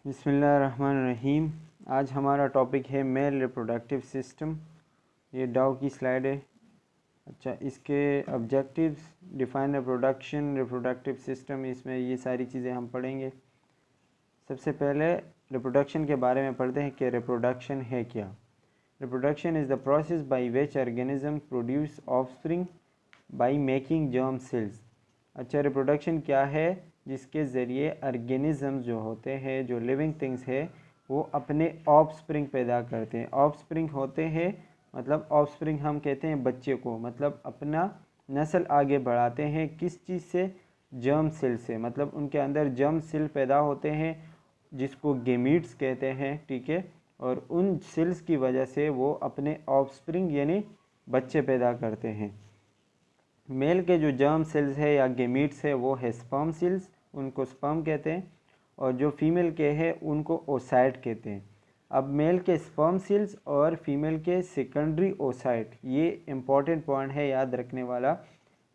बिस्मिल्लाहिर्रहमानिर्रहीम। आज हमारा टॉपिक है मेल रिप्रोडक्टिव सिस्टम। ये डाउ की स्लाइड है। अच्छा, इसके objectives, define reproduction, reproductive system, इसमें ये सारी चीज़ें हम पढ़ेंगे। सबसे पहले रिप्रोडक्शन के बारे में पढ़ते हैं कि रिप्रोडक्शन है क्या। Reproduction is the process by which organism produce offspring by making germ cells. अच्छा, रिप्रोडक्शन क्या है? जिसके ज़रिए ऑर्गेनिज्म जो होते हैं, जो लिविंग थिंग्स है, वो अपने ऑफस्प्रिंग पैदा करते हैं। ऑफस्प्रिंग होते हैं मतलब ऑफस्प्रिंग हम कहते हैं बच्चे को, मतलब अपना नस्ल आगे बढ़ाते हैं। किस चीज़ से? जर्म सेल से। मतलब उनके अंदर जर्म सेल पैदा होते हैं जिसको गेमीट्स कहते हैं, ठीक है। और उन सेल्स की वजह से वो अपने ऑफस्प्रिंग यानी बच्चे पैदा करते हैं। मेल के जो जर्म सेल्स है या गेमीट्स है वो है स्पर्म सेल्स, उनको स्पर्म कहते हैं। और जो फीमेल के हैं उनको ओसाइट कहते हैं। अब मेल के स्पर्म सेल्स और फीमेल के सेकेंडरी ओसाइट, ये इम्पॉर्टेंट पॉइंट है याद रखने वाला।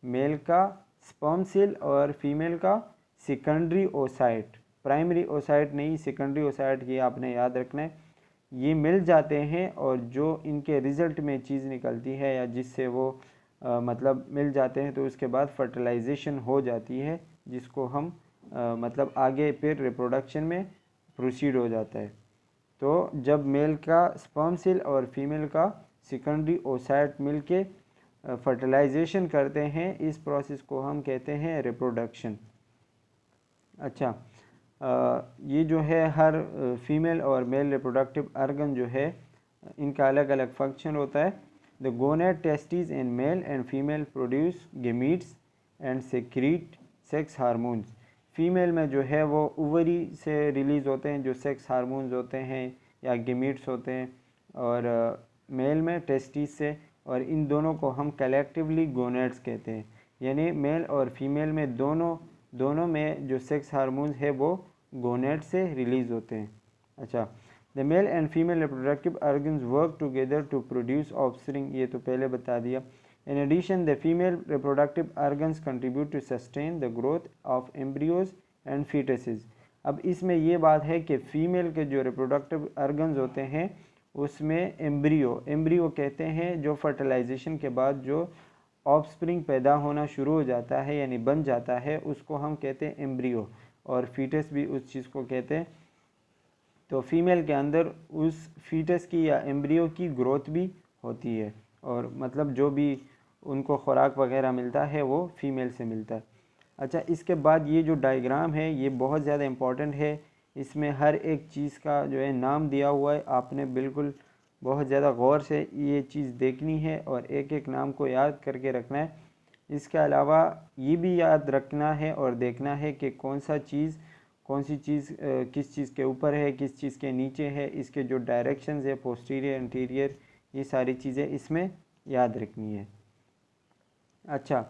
मेल का स्पर्म सेल और फीमेल का सेकेंडरी ओसाइट, प्राइमरी ओसाइट नहीं, सेकेंडरी ओसाइट, ये आपने याद रखना है। ये मिल जाते हैं और जो इनके रिज़ल्ट में चीज़ निकलती है या जिससे वो मतलब मिल जाते हैं, तो उसके बाद फर्टिलाइजेशन हो जाती है, जिसको हम मतलब आगे फिर रिप्रोडक्शन में प्रोसीड हो जाता है। तो जब मेल का स्पर्म सेल और फीमेल का सेकेंडरी ओसाइट मिलके फर्टिलाइजेशन करते हैं, इस प्रोसेस को हम कहते हैं रिप्रोडक्शन। अच्छा, ये जो है हर फीमेल और मेल रिप्रोडक्टिव ऑर्गन जो है, इनका अलग अलग फंक्शन होता है। The gonad testis in male and female produce gametes and secrete sex hormones. Female में जो है वो ओवरी से रिलीज़ होते हैं जो सेक्स हार्मोन्स होते हैं या गेमीट्स होते हैं, और मेल में टेस्टिस से। और इन दोनों को हम कलेक्टिवली गोनेड्स कहते हैं, यानी मेल और फीमेल में दोनों में जो सेक्स हार्मोन्स है वो गोनेड से रिलीज़ होते हैं। अच्छा, the male and female reproductive organs work together to produce offspring, ये तो पहले बता दिया। In addition the female reproductive organs contribute to sustain the growth of embryos and fetuses. अब इसमें ये बात है कि फीमेल के जो रिप्रोडक्टिव ऑर्गन्स होते हैं उसमें एम्ब्रियो कहते हैं जो फर्टिलाइजेशन के बाद जो ऑफस्प्रिंग पैदा होना शुरू हो जाता है यानी बन जाता है, उसको हम कहते हैं एम्ब्रियो। और फीटस भी उस चीज़ को कहते हैं। तो फीमेल के अंदर उस फीटस की या एम्ब्रियो की ग्रोथ भी होती है, और मतलब जो भी उनको खुराक वगैरह मिलता है वो फीमेल से मिलता है। अच्छा, इसके बाद ये जो डायग्राम है ये बहुत ज़्यादा इम्पॉर्टेंट है। इसमें हर एक चीज़ का जो है नाम दिया हुआ है, आपने बिल्कुल बहुत ज़्यादा गौर से ये चीज़ देखनी है और एक एक नाम को याद करके रखना है। इसके अलावा ये भी याद रखना है और देखना है कि कौन सी चीज़ किस चीज़ के ऊपर है, किस चीज़ के नीचे है, इसके जो डायरेक्शंस है पोस्टीरियर इंटीरियर, ये सारी चीज़ें इसमें याद रखनी है। अच्छा,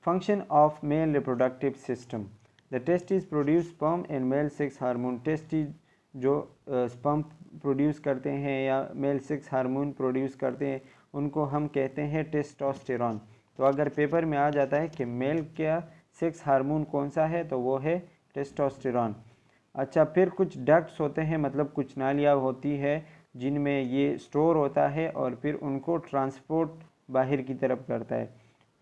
function of male reproductive system. The testis produce sperm and male sex hormone. Testis जो स्पर्म प्रोड्यूस करते हैं या मेल सेक्स हार्मोन प्रोड्यूस करते हैं, उनको हम कहते हैं टेस्टोस्टेरॉन। तो अगर पेपर में आ जाता है कि मेल का सेक्स हार्मोन कौन सा है, तो वो है टेस्टोस्टेरॉन। अच्छा, फिर कुछ डक्ट्स होते हैं, मतलब कुछ नालियाँ होती है जिनमें ये स्टोर होता है और फिर उनको ट्रांसपोर्ट बाहर की तरफ करता है।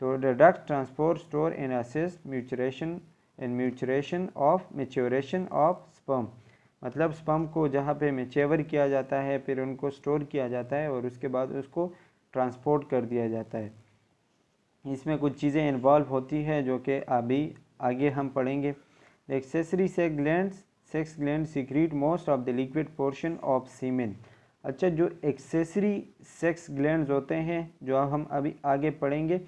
तो the duct transport store and assist maturation of sperm. मतलब स्पर्म को जहाँ पे मैच्योर किया जाता है, फिर उनको स्टोर किया जाता है और उसके बाद उसको ट्रांसपोर्ट कर दिया जाता है। इसमें कुछ चीज़ें इन्वॉल्व होती है जो कि अभी आगे हम पढ़ेंगे। The accessory sex gland secrete most of the liquid portion of semen. अच्छा, जो एक्सेसरी सेक्स ग्लैंड्स होते हैं जो हम अभी आगे पढ़ेंगे,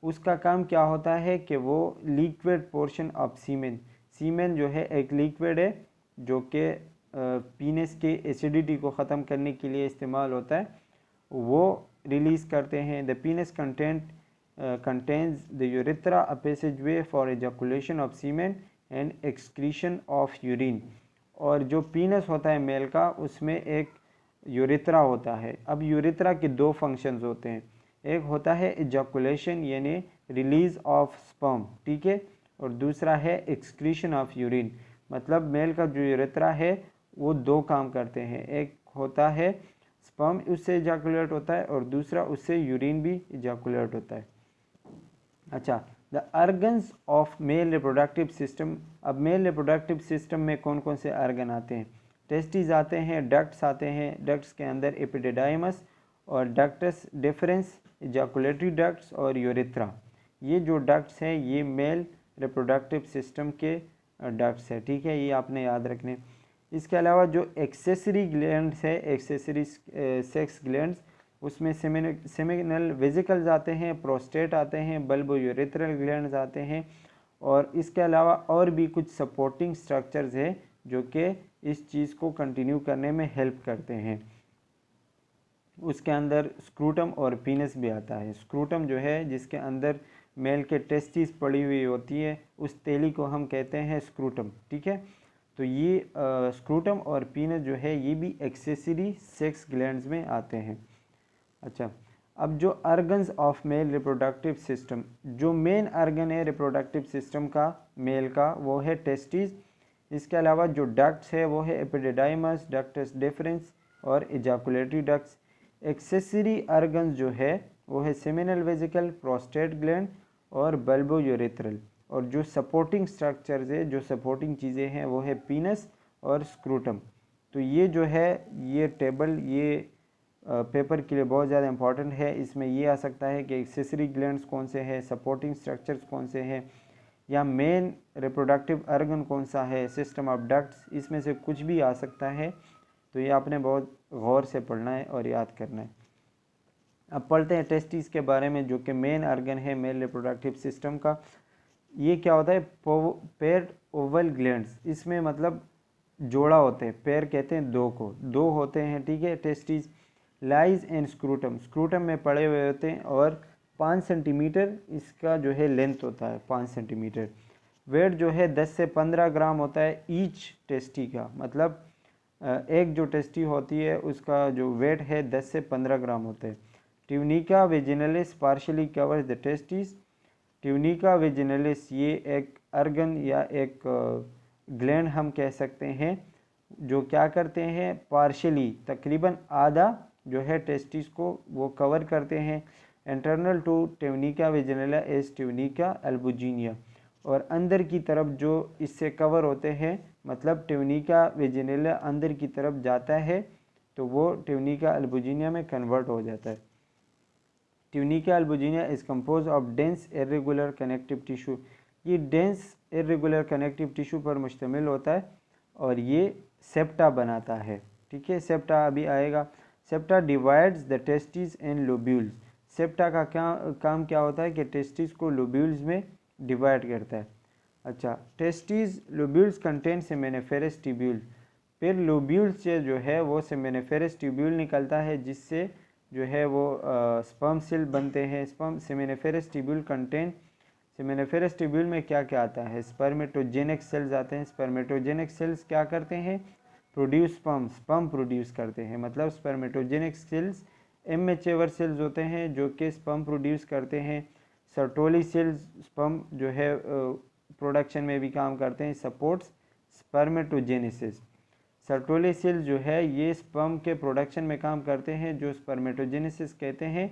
उसका काम क्या होता है कि वो लिक्विड पोर्शन ऑफ सीमेन जो है एक लिक्विड है जो कि पीनस के एसिडिटी को ख़त्म करने के लिए इस्तेमाल होता है, वो रिलीज़ करते हैं। The पीनस contains the urethra, a passageway for ejaculation of semen and excretion of urine। और जो पीनस होता है मेल का, उसमें एक यूरेथ्रा होता है। अब यूरेथ्रा के दो फंक्शंस होते हैं, एक होता है ejaculation यानी रिलीज ऑफ स्पर्म, ठीक है, और दूसरा है एक्सक्रीशन ऑफ यूरिन। मतलब मेल का जो यूरेथ्रा है वो दो काम करते हैं, एक होता है स्पर्म उससे इजाकुलेट होता है और दूसरा उससे यूरिन भी इजाकुलेट होता है। अच्छा, the organs of male reproductive system. अब मेल रिप्रोडक्टिव सिस्टम में कौन कौन से अर्गन आते हैं? टेस्टिस आते हैं, डक्ट्स आते हैं, डक्ट्स के अंदर एपिडिडाइमस और डक्टस डिफरेंस, इजाकुलेटरी डक्ट्स और यूरेथ्रा। ये जो डक्ट्स हैं ये मेल रिप्रोडक्टिव सिस्टम के डक्ट्स है, ठीक है, ये आपने याद रखने। इसके अलावा जो एक्सेसरी ग्लैंड्स है, एक्सेसरी सेक्स ग्लैंड्स, उसमें सेमिनल वेसिकल्स आते हैं, प्रोस्टेट आते हैं, बल्बो यूरेथ्रल ग्लैंड्स आते हैं और इसके अलावा और भी कुछ सपोर्टिंग स्ट्रक्चर्स हैं जो कि इस चीज़ को कंटिन्यू करने में हेल्प करते हैं। उसके अंदर स्क्रूटम और पीनस भी आता है। स्क्रूटम जो है जिसके अंदर मेल के टेस्टिस पड़ी हुई होती है उस तेली को हम कहते हैं स्क्रूटम, ठीक है। तो ये स्क्रूटम और पीनस जो है ये भी एक्सेसरी सेक्स ग्लैंड्स में आते हैं। अच्छा, अब जो organs of male reproductive system, जो मेन अर्गन है रिप्रोडक्टिव सिस्टम का मेल का वो है टेस्टिस। इसके अलावा जो डक्ट्स है वो है एपिडिडाइमस, डक्टस डिफरेंस और इजाकुलेटरी डक्ट्स। एक्सेसरी अर्गन्स जो है वो है सेमिनल वेसिकल, प्रोस्टेट ग्लैंड और बल्बो यूरेथ्रल। और जो सपोर्टिंग स्ट्रक्चर्स है, जो सपोर्टिंग चीज़ें हैं वो है पीनस और स्क्रूटम। तो ये जो है ये टेबल ये पेपर के लिए बहुत ज़्यादा इंपॉर्टेंट है। इसमें ये आ सकता है कि एक्सेसरी ग्लैंड्स कौन से हैं, सपोर्टिंग स्ट्रक्चर्स कौन से हैं, या मेन रिप्रोडक्टिव अर्गन कौन सा है, सिस्टम ऑफ डक्ट्स, इसमें से कुछ भी आ सकता है। तो ये आपने बहुत गौर से पढ़ना है और याद करना है। अब पढ़ते हैं टेस्टिस के बारे में जो कि मेन अर्गन है मेल रिप्रोडक्टिव सिस्टम का। ये क्या होता है? पेयर्ड ओवल ग्लैंड्स, इसमें मतलब जोड़ा होते हैं, पेयर कहते हैं दो को, दो होते हैं, ठीक है। Testis lies and scrotum, scrotum में पड़े हुए होते हैं और 5 सेंटीमीटर इसका जो है लेंथ होता है, 5 सेंटीमीटर। वेट जो है 10 से 15 ग्राम होता है ईच टेस्टी का, मतलब एक जो टेस्टी होती है उसका जो वेट है 10 से 15 ग्राम होता है। Tunica vaginalis partially covers the testis. Tunica vaginalis ये एक अर्गन या एक ग्लैंड हम कह सकते हैं जो क्या करते हैं, पार्शियली तकरीबन आधा जो है टेस्टिस को वो कवर करते हैं। Internal to tunica vaginalis as tunica albuginea, और अंदर की तरफ जो इससे कवर होते हैं, मतलब ट्यूनिका वेजिनला अंदर की तरफ जाता है तो वो ट्यूनिका एल्बुजिनिया में कन्वर्ट हो जाता है। Tunica albuginea is compose of dense irregular connective tissue. ये डेंस इरेगुलर कनेक्टिव टिश्यू पर मुश्तमिल होता है और ये सेप्टा बनाता है, ठीक है। सेप्टा अभी आएगा। Septa divides the testis and lobules. Septa का काम क्या होता है कि टेस्टिस को लोब्यूल्स में डिवाइड करता है। अच्छा, testis lobules contain seminiferous tubule. फिर लोब्यूल्स से जो है वो सेमेनिफेरस ट्यूब्यूल निकलता है जिससे जो है वो स्पर्म सेल बनते हैं। Sperm seminiferous tubule contain, seminiferous tubule में क्या क्या आता है? स्पर्मेटोजेनिक सेल्स आते हैं। स्पर्मेटोजेनिक सेल्स क्या करते हैं? प्रोड्यूस स्पर्म, स्पर्म प्रोड्यूस करते हैं। मतलब स्पर्मेटोजेनिक सेल्स इमेच्योर सेल्स होते हैं जो कि स्पर्म प्रोड्यूस करते हैं। सर्टोली सेल्स स्पर्म जो है प्रोडक्शन में भी काम करते हैं, सपोर्ट्स स्पर्मेटोजेनेसिस। सर्टोली सेल्स जो है ये स्पर्म के प्रोडक्शन में काम करते हैं, जो स्पर्मेटोजेनेसिस कहते हैं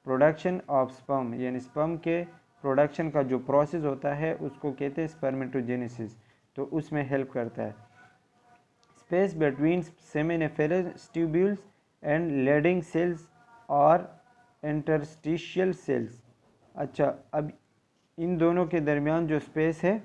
प्रोडक्शन ऑफ स्पर्म, यानी स्पर्म के प्रोडक्शन का जो प्रोसेस होता है उसको कहते हैं स्पर्मेटोजेनेसिस, तो उसमें हेल्प करता है। Space between seminiferous tubules and Leydig cells और इंटरस्टिशियल सेल्स। अच्छा, अब इन दोनों के दरमियान जो स्पेस है,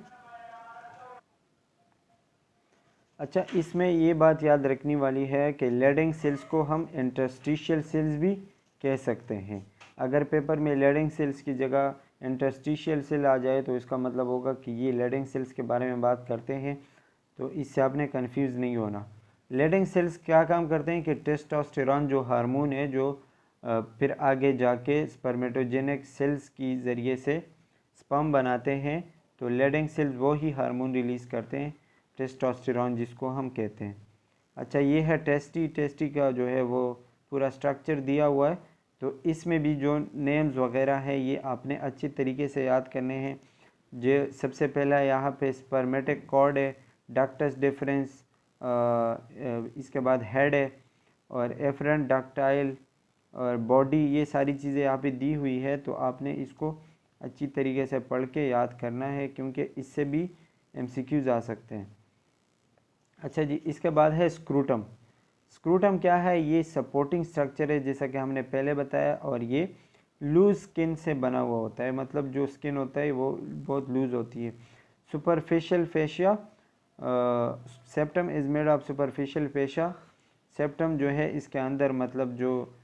अच्छा इसमें ये बात याद रखने वाली है कि लेडिंग सेल्स को हम इंटरस्टिशियल सेल्स भी कह सकते हैं। अगर पेपर में लेडिंग सेल्स की जगह इंटरस्टिशियल सेल आ जाए तो इसका मतलब होगा कि ये लेडिंग सेल्स के बारे में बात करते हैं, तो इससे आपने कंफ्यूज नहीं होना। लेडिंग सेल्स क्या काम करते हैं कि टेस्टोस्टेरॉन जो हार्मोन है जो फिर आगे जाके स्पर्मेटोजेनिक सेल्स की ज़रिए से स्पर्म बनाते हैं, तो लेडिंग सेल्स वो ही हार्मोन रिलीज़ करते हैं, टेस्टोस्टेरॉन जिसको हम कहते हैं। अच्छा, ये है टेस्टी का जो है वो पूरा स्ट्रक्चर दिया हुआ है, तो इसमें भी जो नेम्स वगैरह हैं ये आपने अच्छी तरीके से याद करने हैं। जो सबसे पहला यहाँ पे स्पर्मेटिक कॉर्ड है डक्टस डिफरेंस, इसके बाद हेड है, और एफरेंट डक्टाइल और बॉडी, ये सारी चीज़ें यहाँ पे दी हुई है। तो आपने इसको अच्छी तरीके से पढ़ के याद करना है, क्योंकि इससे भी MCQs आ सकते हैं। अच्छा जी, इसके बाद है स्क्रूटम। स्क्रूटम क्या है? ये सपोर्टिंग स्ट्रक्चर है, जैसा कि हमने पहले बताया, और ये लूज स्किन से बना हुआ होता है, मतलब जो स्किन होता है वो बहुत लूज होती है। Superficial fascia, septum is made of superficial fascia. Septum जो है इसके अंदर मतलब जो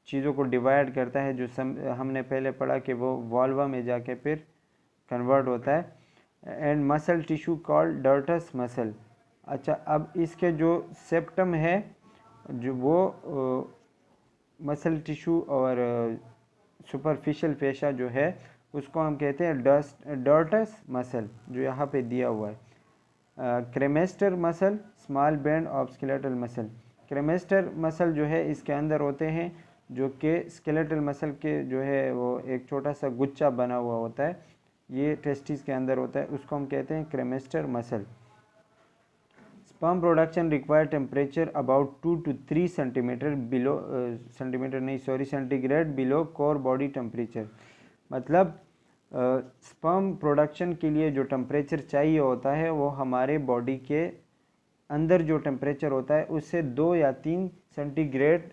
चीज़ों को डिवाइड करता है, जो हमने पहले पढ़ा कि वो वॉल्वा में जाके फिर कन्वर्ट होता है। And muscle tissue called dartos muscle. अच्छा, अब इसके जो सेप्टम है, जो वो मसल टिश्यू और सुपरफिशियल फेशा जो है उसको हम कहते हैं डर्टस मसल, जो यहाँ पे दिया हुआ है। Cremaster muscle, small band of skeletal muscle. Cremaster muscle जो है इसके अंदर होते हैं, जो कि स्केलेटल मसल के जो है वो एक छोटा सा गुच्छा बना हुआ होता है, ये टेस्टिस के अंदर होता है, उसको हम कहते हैं cremaster muscle. Sperm production require temperature about 2 to 3 centimetre below centigrade below core body temperature. मतलब स्पर्म प्रोडक्शन के लिए जो टेम्परेचर चाहिए होता है वो हमारे बॉडी के अंदर जो टेम्परेचर होता है उससे 2 या 3 सेंटीग्रेड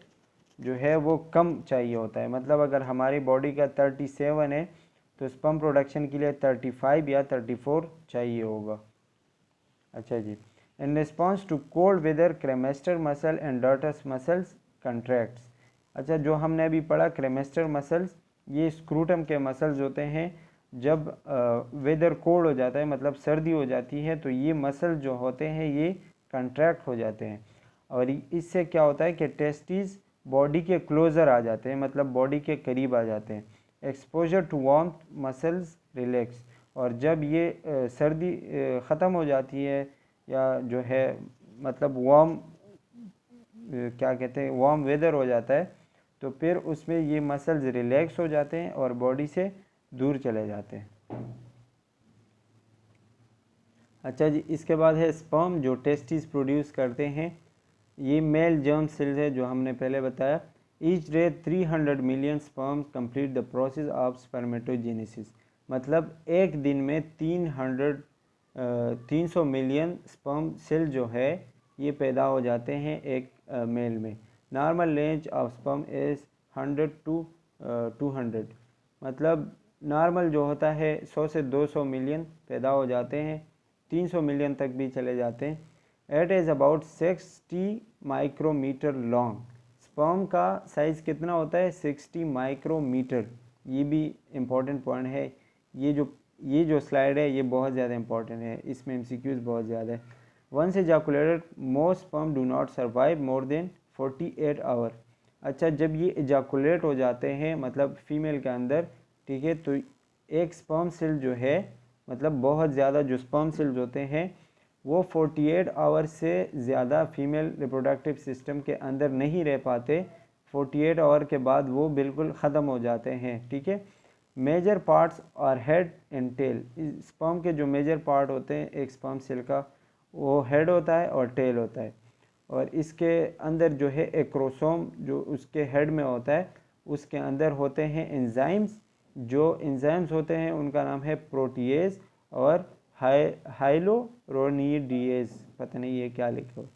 जो है वो कम चाहिए होता है। मतलब अगर हमारी बॉडी का 37 है तो स्पर्म प्रोडक्शन के लिए 35 या 34 चाहिए होगा। अच्छा जी, in response to cold weather cremaster muscle and dartos muscles contracts. अच्छा, जो हमने अभी पढ़ा क्रेमेस्टर मसल्स, ये स्क्रूटम के मसल्स होते हैं। जब वेदर कोल्ड हो जाता है, मतलब सर्दी हो जाती है, तो ये मसल जो होते हैं ये कंट्रैक्ट हो जाते हैं, और इससे क्या होता है कि टेस्टिस बॉडी के क्लोज़र आ जाते हैं, मतलब बॉडी के करीब आ जाते हैं। Exposure to warmth muscles relax, और जब ये सर्दी ख़त्म हो जाती है, या जो है मतलब वार्म क्या कहते हैं वार्म वेदर हो जाता है, तो फिर उसमें ये मसल्स रिलैक्स हो जाते हैं और बॉडी से दूर चले जाते हैं। अच्छा जी, इसके बाद है स्पर्म, जो टेस्टिस प्रोड्यूस करते हैं। ये मेल जर्म सेल्स है, जो हमने पहले बताया। Each day 300 million sperms complete the process of spermatogenesis. मतलब एक दिन में 300 मिलियन स्पर्म सेल जो है ये पैदा हो जाते हैं एक मेल में। Normal range of sperm is 100 to 200। मतलब नॉर्मल जो होता है 100 से 200 मिलियन पैदा हो जाते हैं, 300 मिलियन तक भी चले जाते हैं। It is about 60 micrometre long. Sperm का साइज़ कितना होता है? 60 माइक्रोमीटर। ये भी इम्पोर्टेंट पॉइंट है। ये जो स्लाइड है ये बहुत ज़्यादा इंपॉर्टेंट है, इसमें MCQs बहुत ज़्यादा है। Once ejaculated most sperm do not survive more than 48 hour. अच्छा, जब ये इजाकुलेट हो जाते हैं मतलब फीमेल के अंदर, ठीक है, तो एक स्पर्म सेल जो है, मतलब बहुत ज़्यादा जो स्पर्म सेल्स होते हैं वो 48 आवर से ज़्यादा फीमेल रिप्रोडक्टिव सिस्टम के अंदर नहीं रह पाते। 48 आवर के बाद वो बिल्कुल ख़त्म हो जाते हैं, ठीक है। Major parts are head and tail. Sperm के जो मेजर पार्ट होते हैं एक स्पर्म सेल का, वो हेड होता है और टेल होता है, और इसके अंदर जो है एक्रोसोम जो उसके हेड में होता है, उसके अंदर होते हैं एंजाइम्स। जो एंजाइम्स होते हैं उनका नाम है प्रोटीएज और हाइलोरोनिडेज, पता नहीं ये क्या लिखा हो।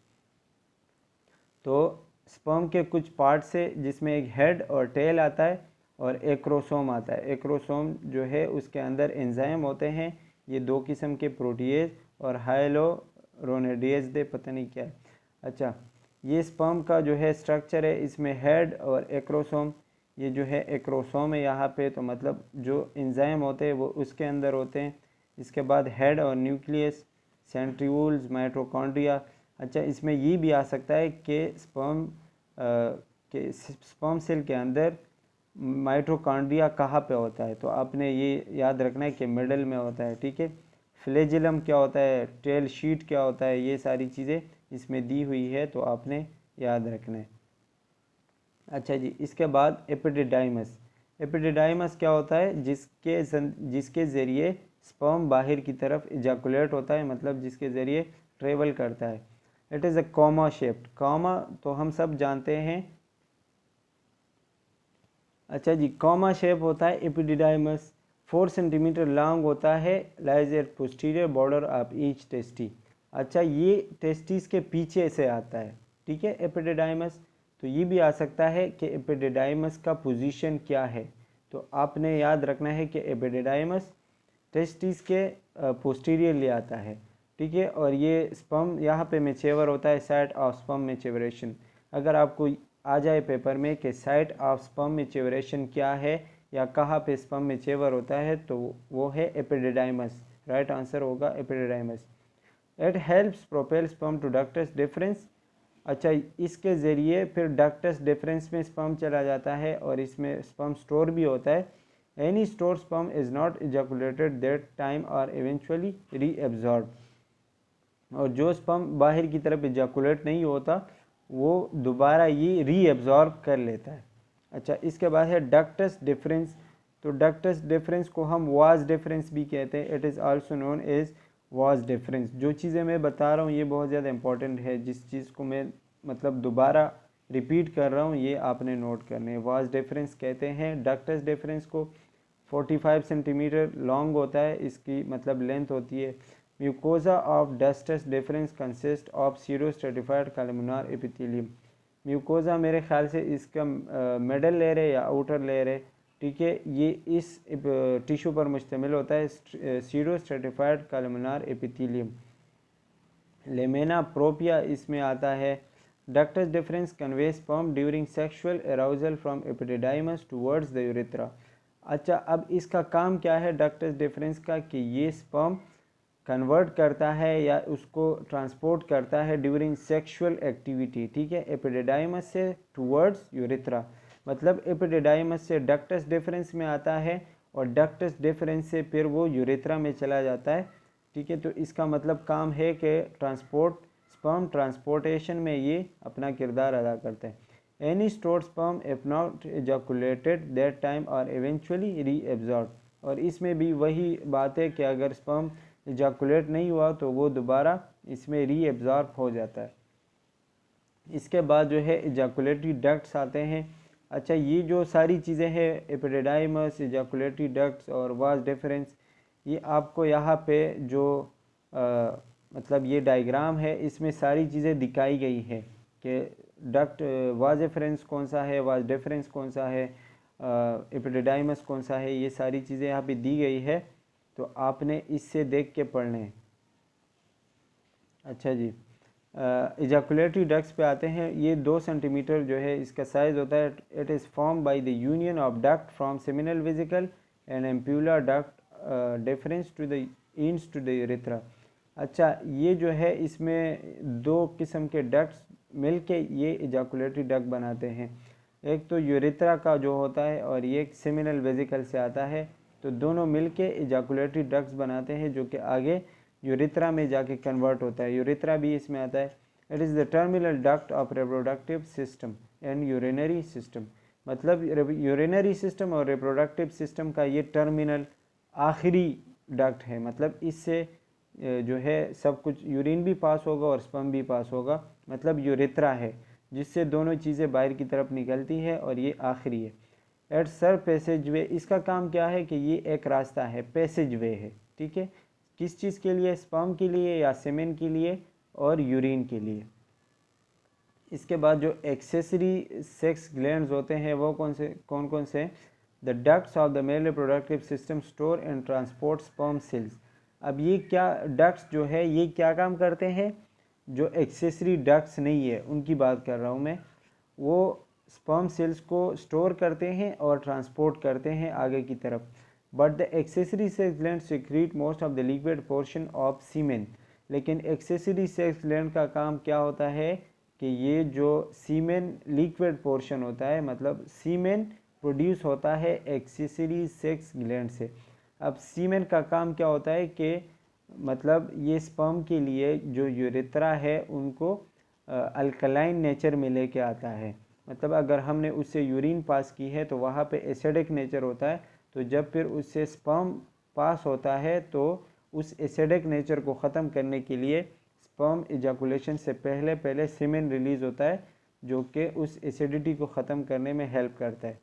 तो स्पर्म के कुछ पार्ट से, जिसमें एक हेड और टेल आता है और एक्रोसोम आता है। एक्रोसोम जो है उसके अंदर एंजाइम होते हैं, ये 2 किस्म के, प्रोटीएज और हाइलोरोनिडेज दे, पता नहीं क्या है। अच्छा, ये स्पर्म का जो है स्ट्रक्चर है, इसमें हेड और एक्रोसोम, ये जो है एक्रोसोम है यहाँ पे, तो मतलब जो एंजाइम होते हैं वो उसके अंदर होते हैं। इसके बाद हेड और न्यूक्लियस, सेंट्रीओल्स, माइटोकॉन्ड्रिया। अच्छा, इसमें ये भी आ सकता है कि स्पर्म सेल के अंदर माइटोकॉन्ड्रिया कहाँ पे होता है, तो आपने ये याद रखना है कि मिडल में होता है, ठीक है। फ्लैजिलम क्या होता है, टेल शीट क्या होता है, ये सारी चीज़ें इसमें दी हुई है, तो आपने याद रखना है। अच्छा जी, इसके बाद एपिडिडाइमस। एपिडिडाइमस क्या होता है? जिसके ज़रिए स्पर्म बाहर की तरफ इजाकुलेट होता है, मतलब जिसके ज़रिए ट्रेवल करता है। It is a comma shaped, comma तो हम सब जानते हैं। अच्छा जी, कॉमा शेप होता है एपिडिडाइमस, 4 सेंटीमीटर लॉन्ग होता है, lies at posterior border of each tasty. अच्छा, ये टेस्टिस के पीछे से आता है, ठीक है एपिडिडाइमस। तो ये भी आ सकता है कि एपिडिडाइमस का पोजीशन क्या है। तो आपने याद रखना है कि एपिडिडाइमस टेस्टिस के पोस्टीरियरली आता है, ठीक है। और ये स्पर्म यहाँ पे मैच्योर होता है, साइट ऑफ स्पर्म मैच्योरेशन। अगर आपको आ जाए पेपर में कि साइट ऑफ स्पर्म मैच्योरेशन क्या है या कहाँ पे स्पर्म मैच्योर होता है, तो वो है एपिडिडाइमस। राइट आंसर होगा epididymis. It helps propel sperm to ductus deferens. अच्छा, इसके ज़रिए फिर डक्टस डिफरेंस में स्पर्म चला जाता है और इसमें स्पर्म स्टोर भी होता है। Any store sperm is not ejaculated that time और इवेंचुअली रीएब्जॉर्ब। और जो स्पर्म बाहर की तरफ इजैकुलेट नहीं होता वो दोबारा ये रीएब्जॉर्ब कर लेता है। अच्छा, इसके बाद है डक्टस डिफरेंस। तो डक्टस डिफरेंस को हम वाज डिफरेंस भी कहते हैं। It is also known as vas deferens. जो चीज़ें मैं बता रहा हूँ ये बहुत ज़्यादा इंपॉर्टेंट है, जिस चीज़ को मैं मतलब दोबारा रिपीट कर रहा हूँ ये आपने नोट करने। वाज डिफरेंस कहते हैं डक्टस डिफरेंस को। 45 सेंटीमीटर लॉन्ग होता है, इसकी मतलब लेंथ होती है। Mucosa of ductus deferens consist of सीरो स्ट्रेटिफाइड कॉलमनार एपिथेलियम। म्यूकोजा मेरे ख्याल से इसका मिडल लेयर है या आउटर लेयर है, ठीक है। ये इस टिश्यू पर मुश्तमिल होता है, सीरो स्ट्रेटिफाइड कॉलमनार एपिथेलियम। लेमेना प्रोपिया इसमें आता है। Ductus difference convey sperm during sexual arousal from epididymis towards the urethra. अच्छा, अब इसका काम क्या है डक्टस डिफरेंस का, कि ये स्पर्म कन्वर्ट करता है या उसको ट्रांसपोर्ट करता है ड्यूरिंग सेक्सुअल एक्टिविटी, ठीक है, एपिडिडाइमस से टुवर्ड्स यूरेथ्रा। मतलब एपिडिडाइमस से डक्टस डिफरेंस में आता है और डक्टस डिफरेंस से फिर वो यूरेथ्रा में चला जाता है, ठीक है। तो इसका मतलब काम है कि ट्रांसपोर्ट, स्पर्म ट्रांसपोर्टेशन में ये अपना किरदार अदा करते हैं। Any stored sperm if not ejaculated that time और इवेंचुअली रीएब्जॉर्ब। और इसमें भी वही बात है कि अगर स्पर्म एजाकुलेट नहीं हुआ तो वो दोबारा इसमें रीएब्जॉर्ब हो जाता है। इसके बाद जो है एजाकुलेटरी डक्ट्स आते हैं। अच्छा, ये जो सारी चीज़ें हैं एपिडिडाइमस, एजाकुलेटरी डक्ट्स और वाज डिफरेंस, ये आपको यहाँ पे जो मतलब ये डायग्राम है इसमें सारी चीज़ें दिखाई गई है कि डक्ट वाज डिफरेंस कौन सा है, वाज डिफरेंस कौन सा है, एपिडिडाइमस कौन सा है, ये सारी चीज़ें यहाँ पे दी गई है। तो आपने इससे देख के पढ़ने हैं। अच्छा जी, इजैकुलेटरी डक्ट्स पे आते हैं। ये 2 सेंटीमीटर जो है इसका साइज़ होता है। It is form by the union of duct from seminal vesicle and ampullar duct deferens to the इंस टू द यूरेथ्रा। अच्छा, ये जो है इसमें 2 किस्म के डक्ट्स मिलके ये इजैकुलेटरी डक्ट बनाते हैं। एक तो यूरेथ्रा का जो होता है और ये सेमिनल वेसिकल से आता है। तो दोनों मिलके इजैकुलेटरी डक्ट्स बनाते हैं जो कि आगे यूरेथ्रा में जाके कन्वर्ट होता है। यूरेथ्रा भी इसमें आता है। It is the terminal duct of reproductive system and urinary system. मतलब यूरिनरी सिस्टम और रिप्रोडक्टिव सिस्टम का ये टर्मिनल आखिरी डक्ट है। मतलब इससे जो है सब कुछ, यूरिन भी पास होगा और स्पर्म भी पास होगा। मतलब यूरेथ्रा है जिससे दोनों चीज़ें बाहर की तरफ निकलती है और ये आखिरी है। एट सर पैसेज वे, इसका काम क्या है कि ये एक रास्ता है, पैसेज वे है, ठीक है। किस चीज़ के लिए, स्पर्म के लिए या सेमेन के लिए और यूरिन के लिए। इसके बाद जो एक्सेसरी सेक्स ग्लैंड्स होते हैं वो कौन कौन से, the ducts of the male reproductive system store and transport sperm cells. अब ये क्या डक्ट्स जो है ये क्या काम करते हैं, जो एक्सेसरी डक्ट्स नहीं है उनकी बात कर रहा हूँ मैं, वो स्पर्म सेल्स को स्टोर करते हैं और ट्रांसपोर्ट करते हैं आगे की तरफ। But the accessory sex gland secrete most of the liquid portion of semen. लेकिन एक्सेसरी सेक्स ग्लैंड का काम क्या होता है कि ये जो सीमेन लिक्विड पोर्शन होता है, मतलब सीमेन प्रोड्यूस होता है एक्सेसरी सेक्स ग्लैंड से। अब सीमेन का काम क्या होता है कि मतलब ये स्पर्म के लिए जो यूरेथ्रा है उनको अल्कलाइन नेचर में लेके आता है। मतलब अगर हमने उससे यूरिन पास की है तो वहाँ पे एसिडिक नेचर होता है। तो जब फिर उससे स्पर्म पास होता है तो उस एसिडिक नेचर को ख़त्म करने के लिए स्पर्म इजैकुलेशन से पहले सीमेन रिलीज होता है जो कि उस एसिडिटी को ख़त्म करने में हेल्प करता है।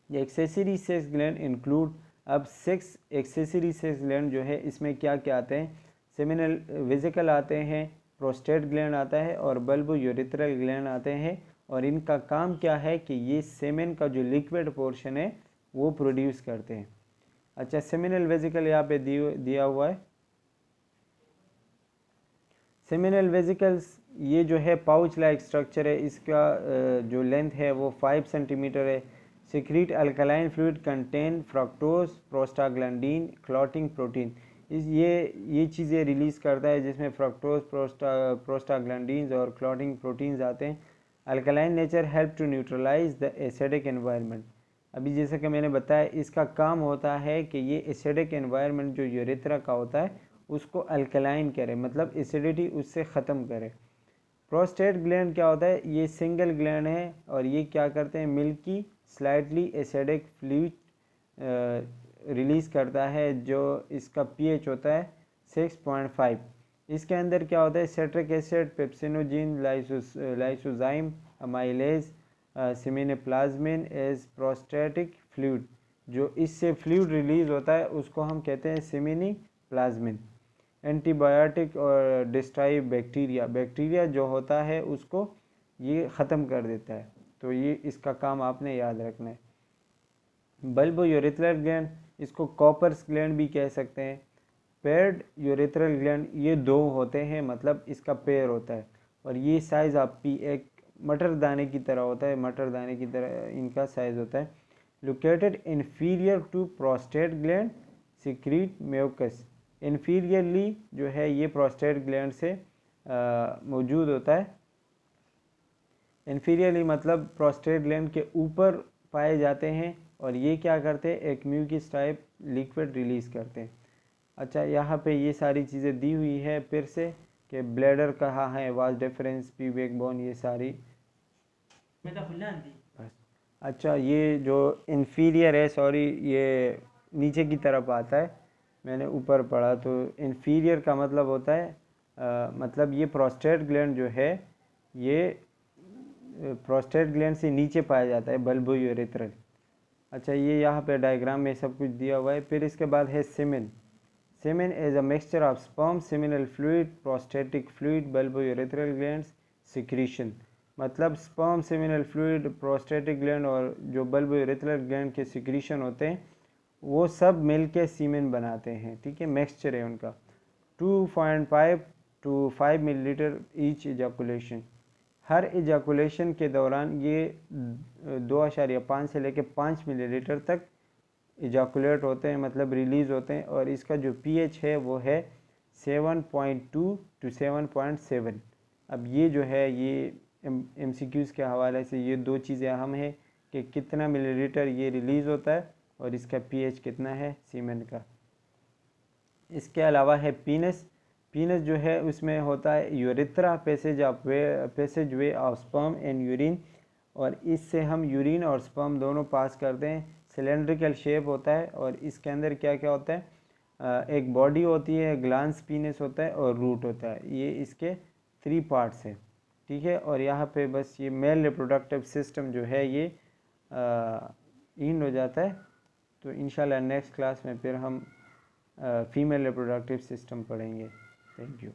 ये एक्सेसरी सेक्स ग्लैंड इंक्लूड, अब सेक्स एक्सेसरी सेक्स ग्लैंड जो है इसमें क्या क्या आते हैं, सेमिनल वेसिकल आते हैं, प्रोस्टेट ग्लैंड आता है और बल्बो यूरेथ्रल ग्लैंड आते हैं। और इनका काम क्या है कि ये सेमेन का जो लिक्विड पोर्शन है वो प्रोड्यूस करते हैं। अच्छा, सेमिनल वेसिकल यहाँ पे दिया हुआ है। सेमिनल वेसिकल्स ये जो है पाउच लाइक स्ट्रक्चर है, इसका जो लेंथ है वो 5 सेंटीमीटर है। Secrete alkaline fluid contain fructose, prostaglandin, clotting protein. ये चीज़ें रिलीज़ करता है जिसमें फ्रक्टोज, प्रोस्टाग्लैंडीन्स और क्लॉटिंग प्रोटीन्स आते हैं। Alkaline nature help to neutralise the acidic environment. अभी जैसे कि मैंने बताया इसका काम होता है कि ये एसिडिक एनवायरनमेंट जो यूरेथ्रा का होता है उसको अल्कलाइन करे, मतलब एसिडिटी उससे ख़त्म करे। प्रोस्टेट ग्लैंड क्या होता है, ये सिंगल ग्लैंड है और ये क्या करते हैं, milky slightly acidic fluid release करता है जो इसका पीएच होता है 6.5। इसके अंदर क्या होता है, citric acid, pepsinogen, lysozyme, amylase, seminoplasmin as prostatic fluid. जो इससे फ्लूइड रिलीज़ होता है उसको हम कहते हैं सिमिनोप्लाज्मिन। एंटीबायोटिक और डिस्ट्राइव बैक्टीरिया जो होता है उसको ये ख़त्म कर देता है, तो ये इसका काम आपने याद रखना है। बल्बो यूरेथ्रल ग्लैंड, इसको कॉपर्स ग्लैंड भी कह सकते हैं। पेयर्ड यूरेथ्रल ग्लैंड, ये 2 होते हैं, मतलब इसका पेयर होता है और ये साइज़ आपकी एक मटर दाने की तरह होता है, मटर दाने की तरह इनका साइज़ होता है। Located inferior to prostate gland, secrete mucus. Inferiorly जो है ये प्रोस्टेट ग्लैंड से मौजूद होता है। इन्फीरियरली मतलब प्रोस्टेट ग्लैंड के ऊपर पाए जाते हैं और ये क्या करते हैं, एक म्यूकस टाइप लिक्विड रिलीज़ करते हैं। अच्छा, यहाँ पे ये सारी चीज़ें दी हुई है फिर से कि ब्लैडर कहाँ है, वाज डिफरेंस, प्यूबिक बोन, ये सारी बस। अच्छा, ये जो इन्फीरियर है, सॉरी ये नीचे की तरफ आता है, मैंने ऊपर पढ़ा, तो इन्फीरियर का मतलब होता है मतलब ये प्रोस्टेट ग्लैंड जो है ये प्रोस्टेट ग्लैंड से नीचे पाया जाता है, बल्बो यूरेथ्रल। अच्छा, ये यहाँ पे डायग्राम में सब कुछ दिया हुआ है। फिर इसके बाद है semen. Semen is a mixture of sperm, seminal fluid, prostatic fluid, bulbourethral glands, secretion. मतलब sperm, seminal fluid, prostatic gland और जो बल्बो यूरेथ्रल ग्लैंड के सिक्रीशन होते हैं वो सब मिलके सीमेन बनाते हैं, ठीक है, मिक्सचर है उनका। 2.5 to 5 millilitre each ejaculation. Her ejaculation के दौरान ये 2.5 से लेकर 5 मिलीलीटर तक इजैकुलेट होते हैं, मतलब रिलीज़ होते हैं। और इसका जो पीएच है वो है 7.2 to 7.7। अब ये जो है ये एमसीक्यूज़ के हवाले से ये 2 चीज़ें अहम है कि कितना मिलीलीटर ये रिलीज़ होता है और इसका पीएच कितना है सीमेन का। इसके अलावा है पीनस। पीनस जो है उसमें होता है urethra, passage way of sperm and urine, और इससे हम यूरिन और स्पर्म दोनों पास करते हैं। सिलेंड्रिकल शेप होता है और इसके अंदर क्या क्या होता है, एक बॉडी होती है, ग्लांस पीनस होता है और रूट होता है। ये इसके 3 पार्ट्स हैं, ठीक है। और यहाँ पे बस ये मेल रिप्रोडक्टिव सिस्टम जो है ये एंड हो जाता है। तो इंशाल्लाह नेक्स्ट क्लास में फिर हम फीमेल रिप्रोडक्टिव सिस्टम पढ़ेंगे। Thank you.